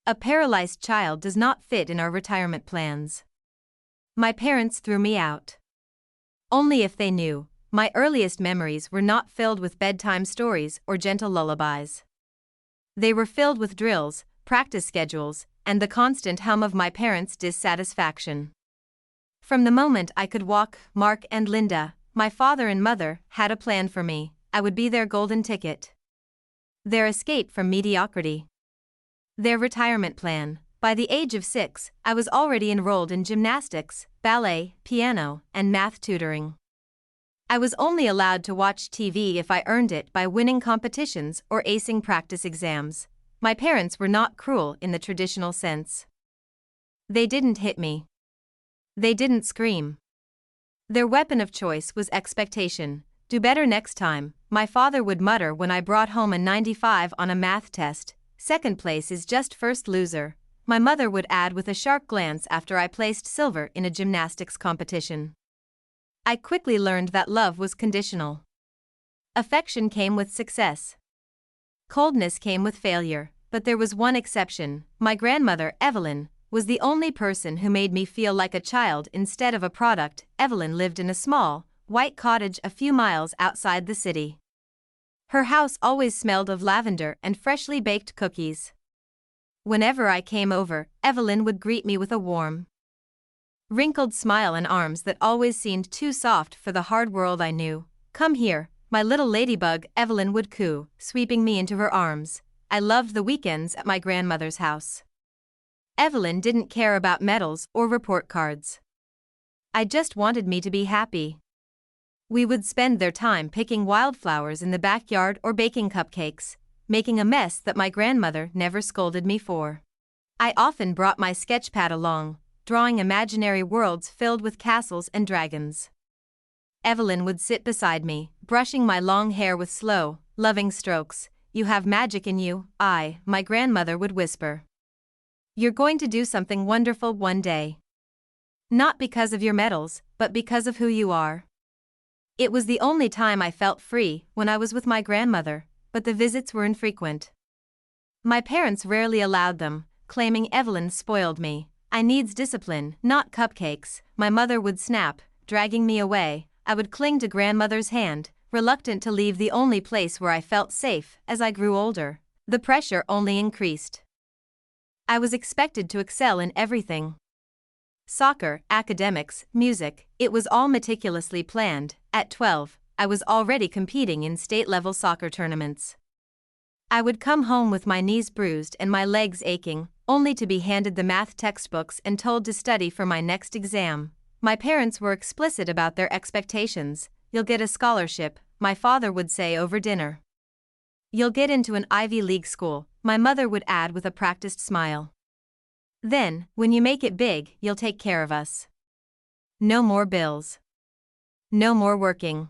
A paralyzed child does not fit in our retirement plans. My parents threw me out. Only if they knew, my earliest memories were not filled with bedtime stories or gentle lullabies. They were filled with drills, practice schedules, and the constant hum of my parents' dissatisfaction. From the moment I could walk, Mark and Linda, my father and mother, had a plan for me. I would be their golden ticket. Their escape from mediocrity. Their retirement plan. By the age of 6, I was already enrolled in gymnastics, ballet, piano, and math tutoring. I was only allowed to watch TV if I earned it by winning competitions or acing practice exams. My parents were not cruel in the traditional sense. They didn't hit me. They didn't scream. Their weapon of choice was expectation. Do better next time, my father would mutter when I brought home a 95 on a math test. Second place is just first loser, my mother would add with a sharp glance after I placed silver in a gymnastics competition. I quickly learned that love was conditional. Affection came with success. Coldness came with failure, but there was one exception. My grandmother, Evelyn, was the only person who made me feel like a child instead of a product. Evelyn lived in a small, white cottage a few miles outside the city. Her house always smelled of lavender and freshly baked cookies. Whenever I came over, Evelyn would greet me with a warm, wrinkled smile and arms that always seemed too soft for the hard world I knew. Come here, my little ladybug, Evelyn would coo, sweeping me into her arms. I loved the weekends at my grandmother's house. Evelyn didn't care about medals or report cards. I just wanted me to be happy. We would spend their time picking wildflowers in the backyard or baking cupcakes, making a mess that my grandmother never scolded me for. I often brought my sketchpad along, drawing imaginary worlds filled with castles and dragons. Evelyn would sit beside me, brushing my long hair with slow, loving strokes. You have magic in you, my grandmother would whisper. You're going to do something wonderful one day. Not because of your medals, but because of who you are. It was the only time I felt free, when I was with my grandmother, but the visits were infrequent. My parents rarely allowed them, claiming Evelyn spoiled me. I needs discipline, not cupcakes, my mother would snap, dragging me away. I would cling to grandmother's hand, reluctant to leave the only place where I felt safe. As I grew older, the pressure only increased. I was expected to excel in everything. Soccer, academics, music, it was all meticulously planned. At 12, I was already competing in state-level soccer tournaments. I would come home with my knees bruised and my legs aching, only to be handed the math textbooks and told to study for my next exam. My parents were explicit about their expectations. You'll get a scholarship, my father would say over dinner. You'll get into an Ivy League school, my mother would add with a practiced smile. Then, when you make it big, you'll take care of us. No more bills. No more working.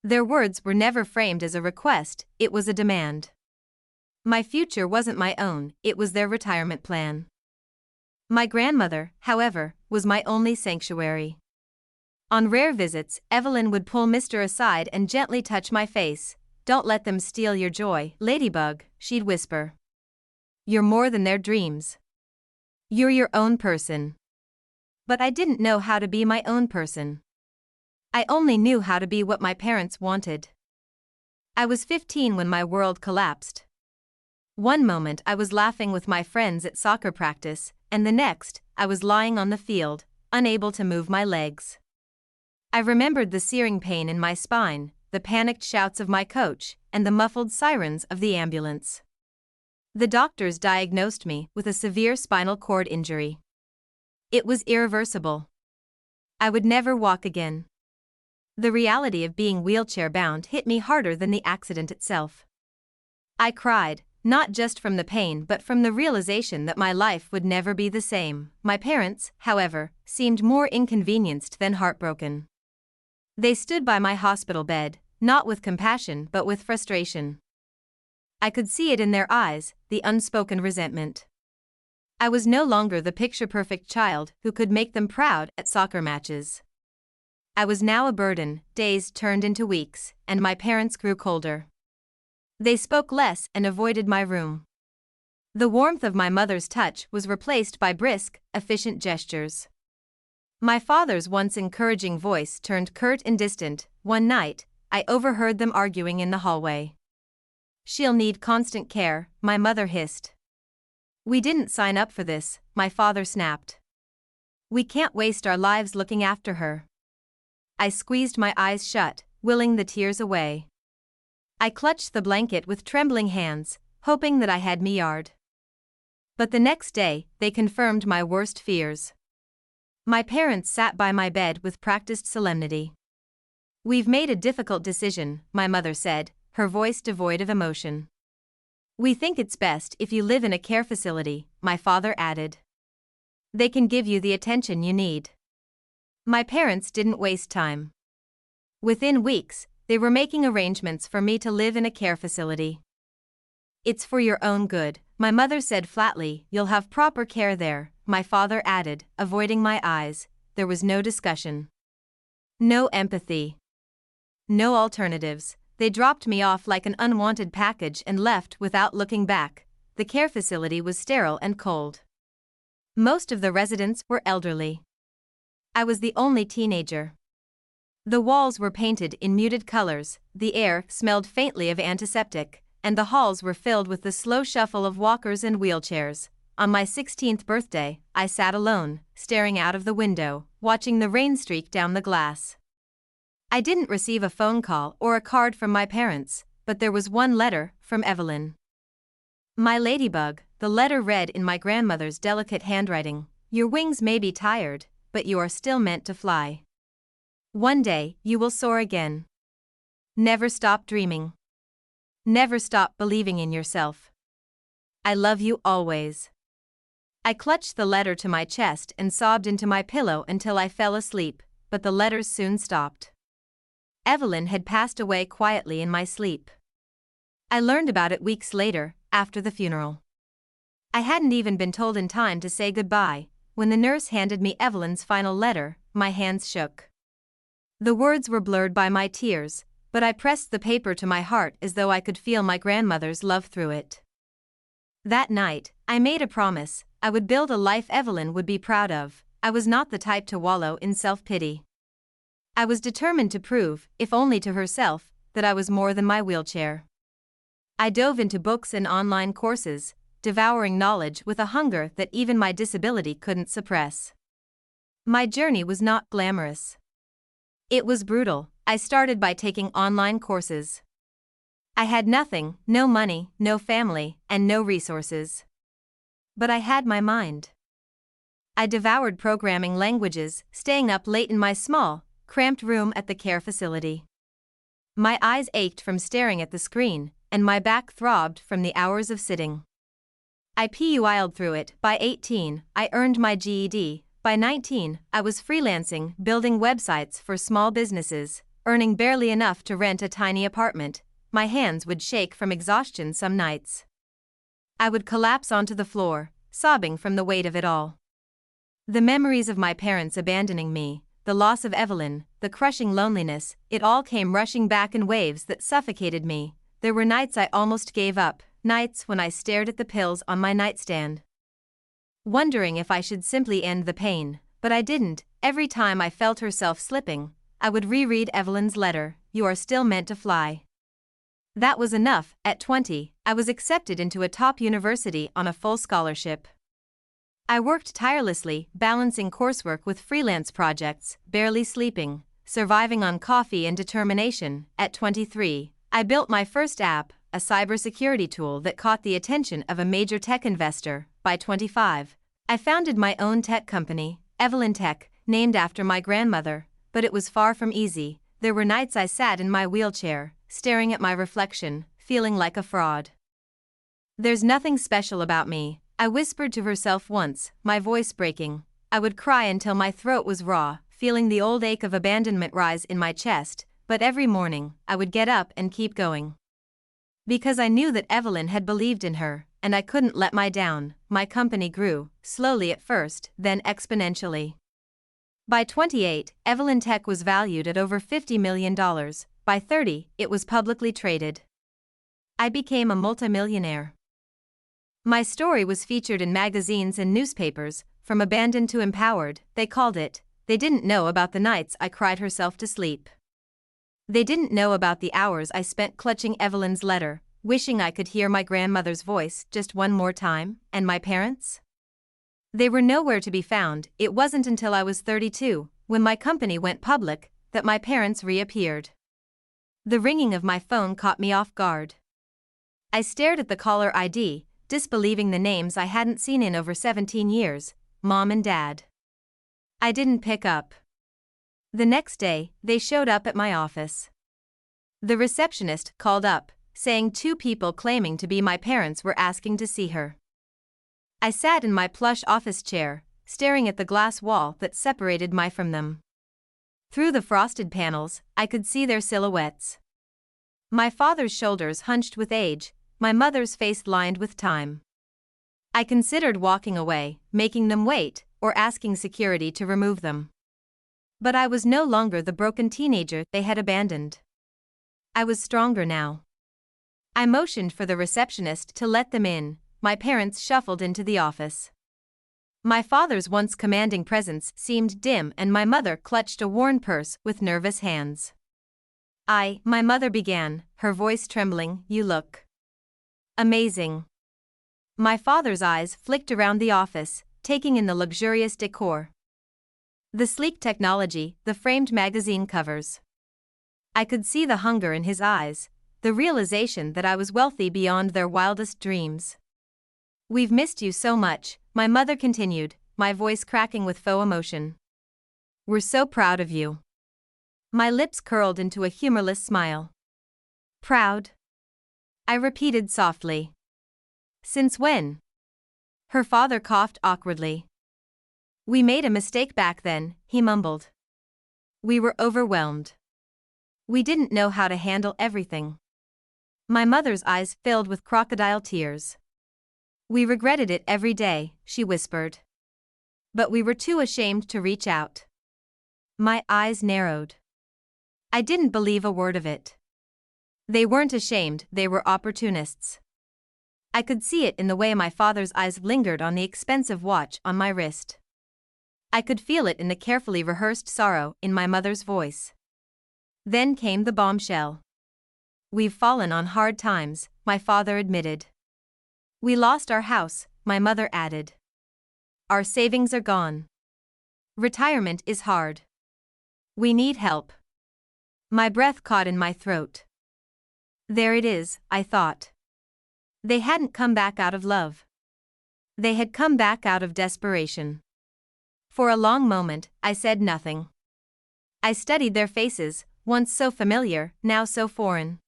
Their words were never framed as a request, it was a demand. My future wasn't my own, it was their retirement plan. My grandmother, however, was my only sanctuary. On rare visits, Evelyn would pull Mr. aside and gently touch my face. Don't let them steal your joy, ladybug, she'd whisper. You're more than their dreams. You're your own person. But I didn't know how to be my own person. I only knew how to be what my parents wanted. I was 15 when my world collapsed. One moment I was laughing with my friends at soccer practice, and the next, I was lying on the field, unable to move my legs. I remembered the searing pain in my spine, the panicked shouts of my coach, and the muffled sirens of the ambulance. The doctors diagnosed me with a severe spinal cord injury. It was irreversible. I would never walk again. The reality of being wheelchair-bound hit me harder than the accident itself. I cried, not just from the pain but from the realization that my life would never be the same. My parents, however, seemed more inconvenienced than heartbroken. They stood by my hospital bed, not with compassion but with frustration. I could see it in their eyes, the unspoken resentment. I was no longer the picture-perfect child who could make them proud at soccer matches. I was now a burden. Days turned into weeks, and my parents grew colder. They spoke less and avoided my room. The warmth of my mother's touch was replaced by brisk, efficient gestures. My father's once encouraging voice turned curt and distant. One night, I overheard them arguing in the hallway. "She'll need constant care," my mother hissed. "We didn't sign up for this," my father snapped. "We can't waste our lives looking after her." I squeezed my eyes shut, willing the tears away. I clutched the blanket with trembling hands, hoping that I had me yard. But the next day, they confirmed my worst fears. My parents sat by my bed with practiced solemnity. "We've made a difficult decision," my mother said, her voice devoid of emotion. "We think it's best if you live in a care facility," my father added. "They can give you the attention you need." My parents didn't waste time. Within weeks, they were making arrangements for me to live in a care facility. "It's for your own good," my mother said flatly. "You'll have proper care there," my father added, avoiding my eyes. There was no discussion. No empathy. No alternatives. They dropped me off like an unwanted package and left without looking back. The care facility was sterile and cold. Most of the residents were elderly. I was the only teenager. The walls were painted in muted colors, the air smelled faintly of antiseptic, and the halls were filled with the slow shuffle of walkers and wheelchairs. On my 16th birthday, I sat alone, staring out of the window, watching the rain streak down the glass. I didn't receive a phone call or a card from my parents, but there was one letter from Evelyn. "My ladybug," the letter read in my grandmother's delicate handwriting. "Your wings may be tired, but you are still meant to fly. One day, you will soar again. Never stop dreaming. Never stop believing in yourself. I love you always." I clutched the letter to my chest and sobbed into my pillow until I fell asleep, but the letters soon stopped. Evelyn had passed away quietly in my sleep. I learned about it weeks later, after the funeral. I hadn't even been told in time to say goodbye. When the nurse handed me Evelyn's final letter, my hands shook. The words were blurred by my tears, but I pressed the paper to my heart as though I could feel my grandmother's love through it. That night, I made a promise. I would build a life Evelyn would be proud of. I was not the type to wallow in self-pity. I was determined to prove, if only to herself, that I was more than my wheelchair. I dove into books and online courses, devouring knowledge with a hunger that even my disability couldn't suppress. My journey was not glamorous. It was brutal. I started by taking online courses. I had nothing, no money, no family, and no resources. But I had my mind. I devoured programming languages, staying up late in my small, cramped room at the care facility. My eyes ached from staring at the screen, and my back throbbed from the hours of sitting. I piled through it. By 18, I earned my GED. By 19, I was freelancing, building websites for small businesses, earning barely enough to rent a tiny apartment. My hands would shake from exhaustion some nights. I would collapse onto the floor, sobbing from the weight of it all. The memories of my parents abandoning me, the loss of Evelyn, the crushing loneliness, it all came rushing back in waves that suffocated me. There were nights I almost gave up, nights when I stared at the pills on my nightstand, wondering if I should simply end the pain, but I didn't. Every time I felt herself slipping, I would reread Evelyn's letter, "You are still meant to fly." That was enough. At 20, I was accepted into a top university on a full scholarship. I worked tirelessly, balancing coursework with freelance projects, barely sleeping, surviving on coffee and determination. At 23, I built my first app, a cybersecurity tool that caught the attention of a major tech investor. By 25, I founded my own tech company, Evelyn Tech, named after my grandmother, but it was far from easy. There were nights I sat in my wheelchair, staring at my reflection, feeling like a fraud. "There's nothing special about me," I whispered to herself once, my voice breaking. I would cry until my throat was raw, feeling the old ache of abandonment rise in my chest, but every morning, I would get up and keep going. Because I knew that Evelyn had believed in her, and I couldn't let my down. My company grew, slowly at first, then exponentially. By 28, Evelyn Tech was valued at over $50 million. By 30, it was publicly traded. I became a multimillionaire. My story was featured in magazines and newspapers, from abandoned to empowered, they called it. They didn't know about the nights I cried herself to sleep. They didn't know about the hours I spent clutching Evelyn's letter, wishing I could hear my grandmother's voice just one more time, and my parents? They were nowhere to be found. It wasn't until I was 32, when my company went public, that my parents reappeared. The ringing of my phone caught me off guard. I stared at the caller ID, disbelieving the names I hadn't seen in over 17 years, Mom and Dad. I didn't pick up. The next day, they showed up at my office. The receptionist called up, saying 2 people claiming to be my parents were asking to see her. I sat in my plush office chair, staring at the glass wall that separated me from them. Through the frosted panels, I could see their silhouettes. My father's shoulders hunched with age, my mother's face lined with time. I considered walking away, making them wait, or asking security to remove them. But I was no longer the broken teenager they had abandoned. I was stronger now. I motioned for the receptionist to let them in. My parents shuffled into the office. My father's once commanding presence seemed dim and my mother clutched a worn purse with nervous hands. My mother began, her voice trembling, "You look amazing." My father's eyes flicked around the office, taking in the luxurious decor. The sleek technology, the framed magazine covers. I could see the hunger in his eyes, the realization that I was wealthy beyond their wildest dreams. "We've missed you so much," my mother continued, my voice cracking with faux emotion. "We're so proud of you." My lips curled into a humorless smile. "Proud?" I repeated softly. "Since when?" Her father coughed awkwardly. "We made a mistake back then," he mumbled. "We were overwhelmed. We didn't know how to handle everything." My mother's eyes filled with crocodile tears. "We regretted it every day," she whispered. "But we were too ashamed to reach out." My eyes narrowed. I didn't believe a word of it. They weren't ashamed, they were opportunists. I could see it in the way my father's eyes lingered on the expensive watch on my wrist. I could feel it in the carefully rehearsed sorrow in my mother's voice. Then came the bombshell. "We've fallen on hard times," my father admitted. "We lost our house," my mother added. "Our savings are gone. Retirement is hard. We need help." My breath caught in my throat. There it is, I thought. They hadn't come back out of love. They had come back out of desperation. For a long moment, I said nothing. I studied their faces, once so familiar, now so foreign.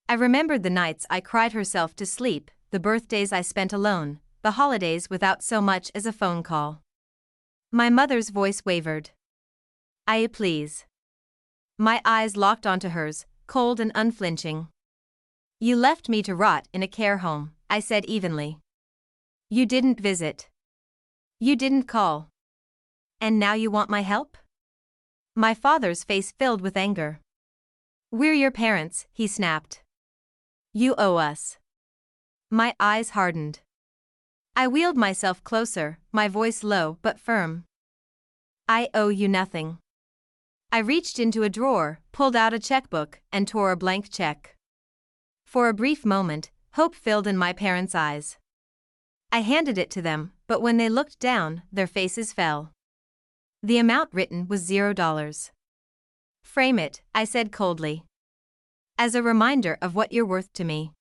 I remembered the nights I cried herself to sleep, the birthdays I spent alone, the holidays without so much as a phone call. My mother's voice wavered. Please." My eyes locked onto hers, cold and unflinching. "You left me to rot in a care home," I said evenly. "You didn't visit. You didn't call. And now you want my help?" My father's face filled with anger. "We're your parents," he snapped. "You owe us." My eyes hardened. I wheeled myself closer, my voice low but firm. "I owe you nothing." I reached into a drawer, pulled out a checkbook, and tore a blank check. For a brief moment, hope filled in my parents' eyes. I handed it to them, but when they looked down, their faces fell. The amount written was $0. "Frame it," I said coldly. "As a reminder of what you're worth to me."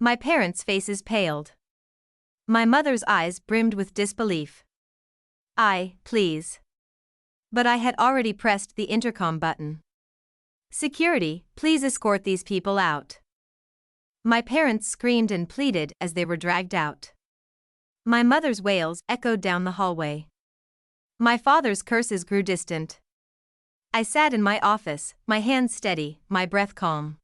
My parents' faces paled. My mother's eyes brimmed with disbelief. Please." But I had already pressed the intercom button. "Security, please escort these people out." My parents screamed and pleaded as they were dragged out. My mother's wails echoed down the hallway. My father's curses grew distant. I sat in my office, my hands steady, my breath calm.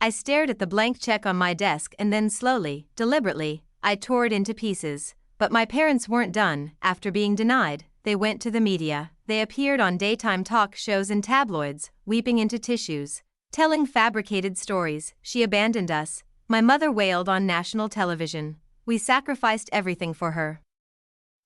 I stared at the blank check on my desk and then slowly, deliberately, I tore it into pieces. But my parents weren't done. After being denied, they went to the media. They appeared on daytime talk shows and tabloids, weeping into tissues, telling fabricated stories. "She abandoned us," my mother wailed on national television. we sacrificed everything for her.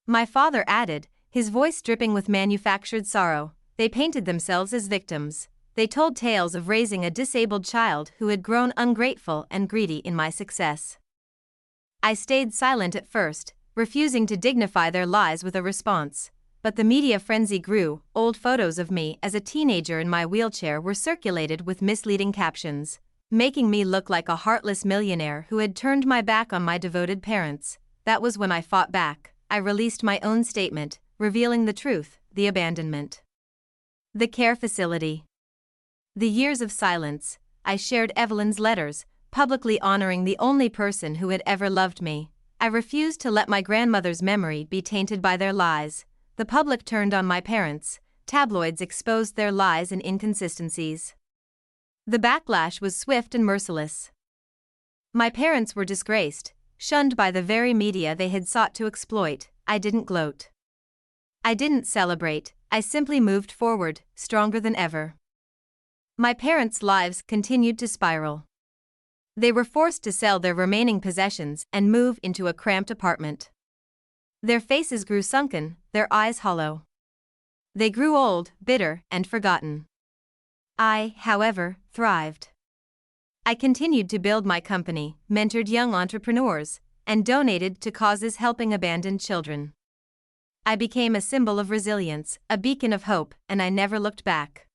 My father added, his voice dripping with manufactured sorrow, they painted themselves as victims. They told tales of raising a disabled child who had grown ungrateful and greedy in my success. I stayed silent at first, refusing to dignify their lies with a response. But the media frenzy grew. Old photos of me as a teenager in my wheelchair were circulated with misleading captions, making me look like a heartless millionaire who had turned my back on my devoted parents. That was when I fought back. I released my own statement, revealing the truth, the abandonment. The care facility. The years of silence. I shared Evelyn's letters, publicly honoring the only person who had ever loved me. I refused to let my grandmother's memory be tainted by their lies. The public turned on my parents. Tabloids exposed their lies and inconsistencies. The backlash was swift and merciless. My parents were disgraced, shunned by the very media they had sought to exploit. I didn't gloat. I didn't celebrate. I simply moved forward, stronger than ever. My parents' lives continued to spiral. They were forced to sell their remaining possessions and move into a cramped apartment. Their faces grew sunken, their eyes hollow. They grew old, bitter, and forgotten. I, however, thrived. I continued to build my company, mentored young entrepreneurs, and donated to causes helping abandoned children. I became a symbol of resilience, a beacon of hope, and I never looked back.